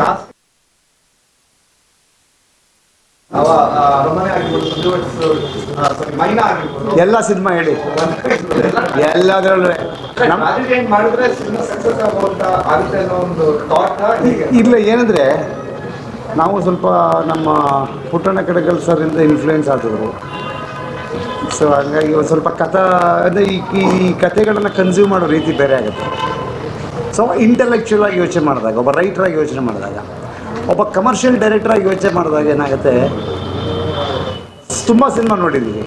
ಜಾಸ್ತಿ ಅರಮನೆ ಆಗಿರ್ಬೋದು, ಮೈನಾ ಆಗಿರ್ಬೋದು, ಎಲ್ಲ ಸಿನಿಮಾ ಹೇಳಿ ಎಲ್ಲದರಲ್ಲೂ ಮಾಡಿದ್ರೆ ಸಿನಿಮಾ ಸಕ್ಸಸ್ ಆಗುತ್ತೆ ಅನ್ನೋ ಒಂದು ಥಾಟ್ ಇಲ್ಲ. ಏನಂದರೆ ನಾವು ಸ್ವಲ್ಪ ನಮ್ಮ ಪುಟ್ಟಣ್ಣ ಕಡಗಲ್ ಸರಿಂದ ಇನ್ಫ್ಲೂಯೆನ್ಸ್ ಆಗಿದ್ರು. ಸೊ ಹಂಗಾಗಿ ಒಂದು ಸ್ವಲ್ಪ ಅಂದರೆ ಈ ಕಥೆಗಳನ್ನು ಕನ್ಸ್ಯೂಮ್ ಮಾಡೋ ರೀತಿ ಬೇರೆ ಆಗುತ್ತೆ. ಸೊ ಇಂಟೆಲೆಕ್ಚುಯಲ್ ಆಗಿ ಯೋಚನೆ ಮಾಡಿದಾಗ, ಒಬ್ಬ ರೈಟ್ರಾಗಿ ಯೋಚನೆ ಮಾಡಿದಾಗ, ಒಬ್ಬ ಕಮರ್ಷಿಯಲ್ ಡೈರೆಕ್ಟ್ರಾಗಿ ಯೋಚನೆ ಮಾಡಿದಾಗ ಏನಾಗುತ್ತೆ, ತುಂಬ ಸಿನಿಮಾ ನೋಡಿದ್ದೀವಿ.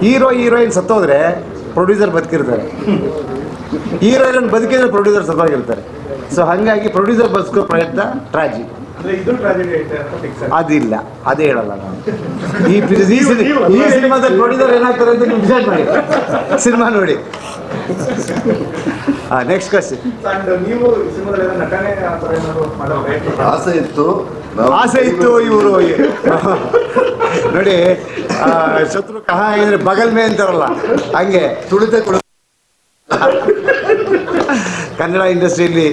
ಹೀರೋಯಿನ್ ಸತ್ತೋದ್ರೆ ಪ್ರೊಡ್ಯೂಸರ್ ಬದುಕಿರ್ತಾರೆ, ಹೀರೋಯಿನ್ ಬದುಕಿದ್ರೆ ಪ್ರೊಡ್ಯೂಸರ್ ಸತ್ತೋಗಿರ್ತಾರೆ. ಸೊ ಹಾಗಾಗಿ ಪ್ರೊಡ್ಯೂಸರ್ ಬದುಕೋ ಪ್ರಯತ್ನ ಟ್ರಾಜಿ. ಅದಿಲ್ಲ, ಅದೇ ಹೇಳಲ್ಲ ನಾನು. ಈ ಸಿನಿಮಾದಲ್ಲಿ ಪ್ರೊಡ್ಯೂಸರ್ ಏನಾಗ್ತಾರೆ ಅಂತ ನೀವು ಡಿಸೈಡ್ ಮಾಡಿ, ಸಿನಿಮಾ ನೋಡಿ. Next question. ಆಸೆ ಇತ್ತು ಇವರು ನೋಡಿ, ಶತ್ರು ಕಹ ಆಗಿದ್ರೆ ಬಗಲ್ ಮೇ ಅಂತಾರಲ್ಲ, ಹಂಗೆ ತುಳಿತ ಕೊಡ. ಕನ್ನಡ ಇಂಡಸ್ಟ್ರಿಯಲ್ಲಿ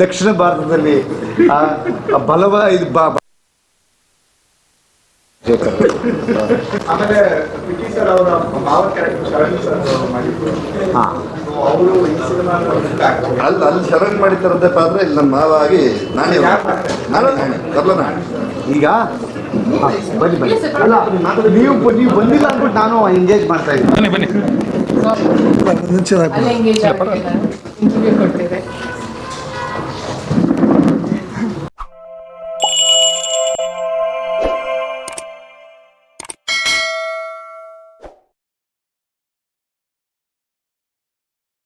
ದಕ್ಷಿಣ ಭಾರತದಲ್ಲಿ ಇದು ಆಮೇಲೆ ಸರ್ ಅವರ ಮಾವ ಕ್ಯಾರೆಕ್ಟರ್ ಅಲ್ಲಿ ಶರಣ್ ಮಾಡಿದ್ದಾರಂತೆ ಪಾತ್ರ. ಇಲ್ಲಿ ನನ್ನ ಮಾವ ಆಗಿ ನಾನೇ ಈಗ ಬನ್ನಿ ಅಲ್ಲ, ನೀವು ಬಂದಿಲ್ಲ ಅಂದ್ಬಿಟ್ಟು ನಾನು ಎಂಗೇಜ್ ಮಾಡ್ತಾ ಇದ್ದೀನಿ. ಇಂಟರ್ವ್ಯೂ ಕೊಡ್ತೇವೆ.